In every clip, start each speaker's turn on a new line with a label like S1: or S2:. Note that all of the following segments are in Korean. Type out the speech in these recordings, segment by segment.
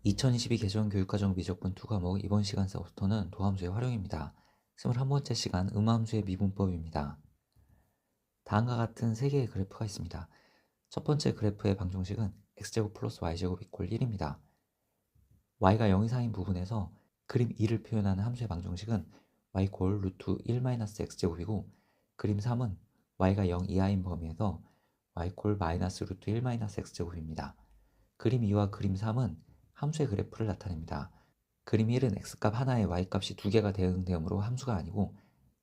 S1: 2022 개정 교육과정 미적분 2 과목 이번 시간 서부터는 도함수의 활용입니다. 21번째 시간 음함수의 미분법입니다. 다음과 같은 3개의 그래프가 있습니다. 첫 번째 그래프의 방정식은 x제곱 플러스 y제곱 이퀄 1입니다. y가 0 이상인 부분에서 그림 2를 표현하는 함수의 방정식은 y 꼴 루트 1 마이너스 x제곱이고 그림 3은 y가 0 이하인 범위에서 y 꼴 마이너스 루트 1 마이너스 x제곱입니다. 그림 2와 그림 3은 함수의 그래프를 나타냅니다. 그림 1은 x값 하나에 y값이 2개가 대응되므로 함수가 아니고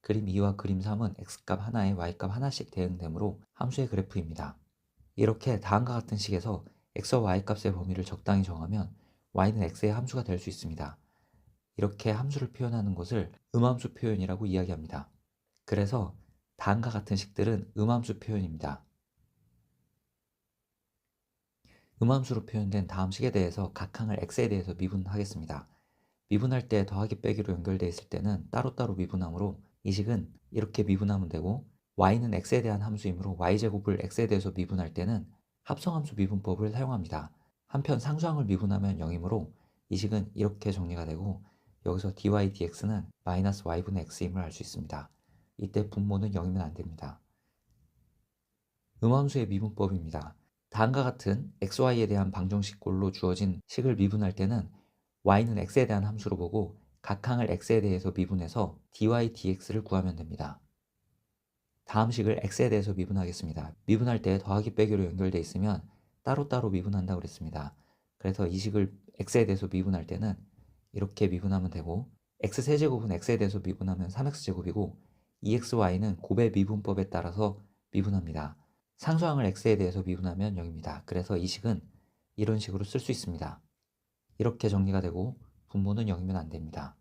S1: 그림 2와 그림 3은 x값 하나에 y값 하나씩 대응되므로 함수의 그래프입니다. 이렇게 다음과 같은 식에서 x와 y값의 범위를 적당히 정하면 y는 x의 함수가 될 수 있습니다. 이렇게 함수를 표현하는 것을 음함수 표현이라고 이야기합니다. 그래서 다음과 같은 식들은 음함수 표현입니다. 음함수로 표현된 다음 식에 대해서 각 항을 x에 대해서 미분하겠습니다. 미분할 때 더하기 빼기로 연결되어 있을 때는 따로따로 미분하므로 이 식은 이렇게 미분하면 되고 y는 x에 대한 함수이므로 y제곱을 x에 대해서 미분할 때는 합성함수 미분법을 사용합니다. 한편 상수항을 미분하면 0이므로 이 식은 이렇게 정리가 되고 여기서 dy dx는 마이너스 y분의 x임을 알 수 있습니다. 이때 분모는 0이면 안됩니다. 음함수의 미분법입니다. 다음과 같은 xy에 대한 방정식꼴로 주어진 식을 미분할 때는 y는 x에 대한 함수로 보고 각 항을 x에 대해서 미분해서 dy dx를 구하면 됩니다. 다음 식을 x에 대해서 미분하겠습니다. 미분할 때 더하기 빼기로 연결되어 있으면 따로따로 미분한다고 그랬습니다. 그래서 이 식을 x에 대해서 미분할 때는 이렇게 미분하면 되고 x세제곱은 x에 대해서 미분하면 3x제곱이고 2xy는 곱의 미분법에 따라서 미분합니다. 상수항을 x에 대해서 미분하면 0입니다. 그래서 이 식은 이런 식으로 쓸 수 있습니다. 이렇게 정리가 되고 분모는 0이면 안됩니다.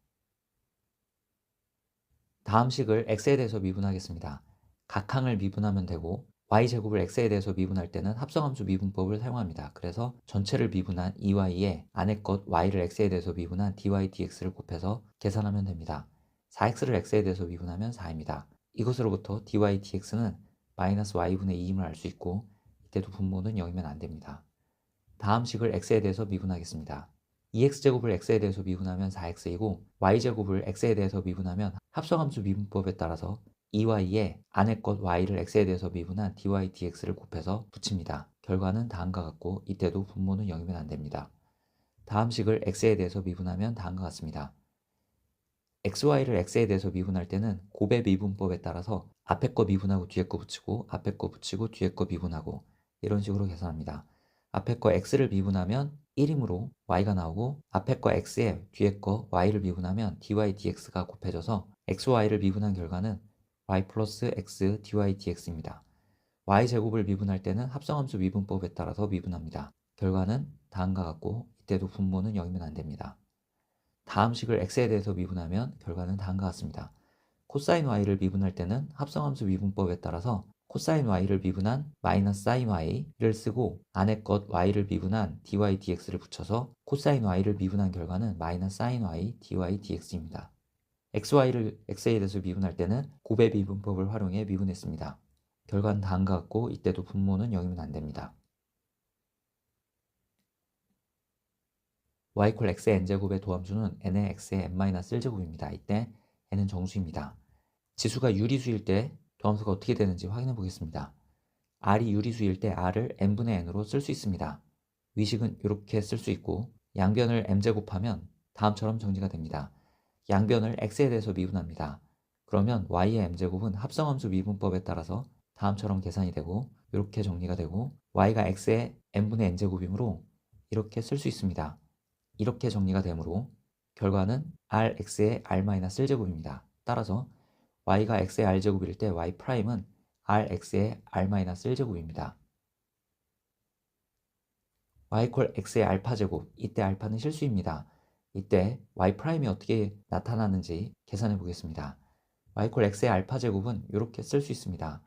S1: 다음 식을 x에 대해서 미분하겠습니다. 각 항을 미분하면 되고 y제곱을 x에 대해서 미분할 때는 합성함수 미분법을 사용합니다. 그래서 전체를 미분한 2y에 안에 것 y를 x에 대해서 미분한 dy dx를 곱해서 계산하면 됩니다. 4x를 x에 대해서 미분하면 4입니다. 이것으로부터 dy dx는 마이너스 y분의 2임을 알 수 있고 이때도 분모는 0이면 안됩니다. 다음 식을 x에 대해서 미분하겠습니다. 2x제곱을 x에 대해서 미분하면 4x이고 y제곱을 x에 대해서 미분하면 합성함수 미분법에 따라서 2y에 안에 것 y를 x에 대해서 미분한 dy dx를 곱해서 붙입니다. 결과는 다음과 같고 이때도 분모는 0이면 안됩니다. 다음 식을 x에 대해서 미분하면 다음과 같습니다. xy를 x에 대해서 미분할 때는 곱의 미분법에 따라서 앞에 거 미분하고 뒤에 거 붙이고 앞에 거 붙이고 뒤에 거 미분하고 이런 식으로 계산합니다. 앞에 거 x를 미분하면 1이므로 y가 나오고 앞에 거 x에 뒤에 거 y를 미분하면 dy dx가 곱해져서 xy를 미분한 결과는 y 플러스 x dy dx입니다. y제곱을 미분할 때는 합성함수 미분법에 따라서 미분합니다. 결과는 다음과 같고 이때도 분모는 0이면 안됩니다. 다음 식을 x에 대해서 미분하면 결과는 다음과 같습니다. 코사인 y를 미분할 때는 합성함수 미분법에 따라서 코사인 y를 미분한 마이너스 사인 y를 쓰고 안에 것 y를 미분한 dy dx를 붙여서 코사인 y를 미분한 결과는 마이너스 사인 y dy dx입니다. xy를 x에 대해서 미분할 때는 곱의 미분법을 활용해 미분했습니다. 결과는 다음과 같고 이때도 분모는 0이면 안됩니다. y 콜 x의 n제곱의 도함수는 n의 x의 n-1제곱입니다. 이때 n은 정수입니다. 지수가 유리수일 때 도함수가 어떻게 되는지 확인해 보겠습니다. r이 유리수일 때 r을 n분의 n으로 쓸 수 있습니다. 위식은 이렇게 쓸 수 있고 양변을 m제곱하면 다음처럼 정리가 됩니다. 양변을 x에 대해서 미분합니다. 그러면 y의 m제곱은 합성함수 미분법에 따라서 다음처럼 계산이 되고 이렇게 정리가 되고 y가 x의 n분의 n제곱이므로 이렇게 쓸 수 있습니다. 이렇게 정리가 되므로 결과는 rx의 r-1제곱입니다. 따라서 y가 x의 r제곱일 때 y'은 rx의 r-1제곱입니다. y 콜 x의 알파제곱, 이때 알파는 실수입니다. 이때 y'이 어떻게 나타나는지 계산해 보겠습니다. y 콜 x의 알파제곱은 이렇게 쓸 수 있습니다.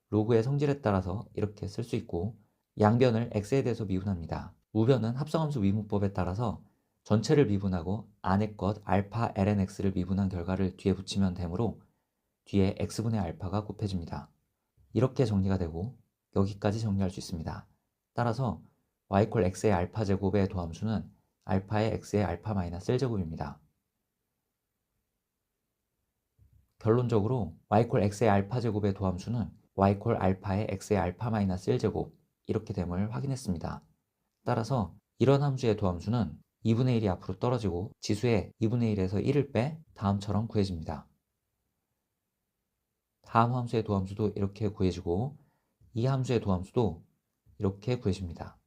S1: 로그의 성질에 따라서 이렇게 쓸 수 있고 양변을 x에 대해서 미분합니다. 우변은 합성함수 미분법에 따라서 전체를 미분하고 안에 것 알파 lnx를 미분한 결과를 뒤에 붙이면 되므로 뒤에 x분의 알파가 곱해집니다. 이렇게 정리가 되고 여기까지 정리할 수 있습니다. 따라서 y 콜 x의 알파 제곱의 도함수는 알파의 x의 알파 마이너스 1제곱입니다. 결론적으로 y x의 알파 제곱의 도함수는 y 알파의 x의 알파 마이너스 1제곱 이렇게 됨을 확인했습니다. 따라서 이런 함수의 도함수는 2분의 1이 앞으로 떨어지고 지수의 2분의 1에서 1을 빼 다음처럼 구해집니다. 다음 함수의 도함수도 이렇게 구해지고 이 함수의 도함수도 이렇게 구해집니다.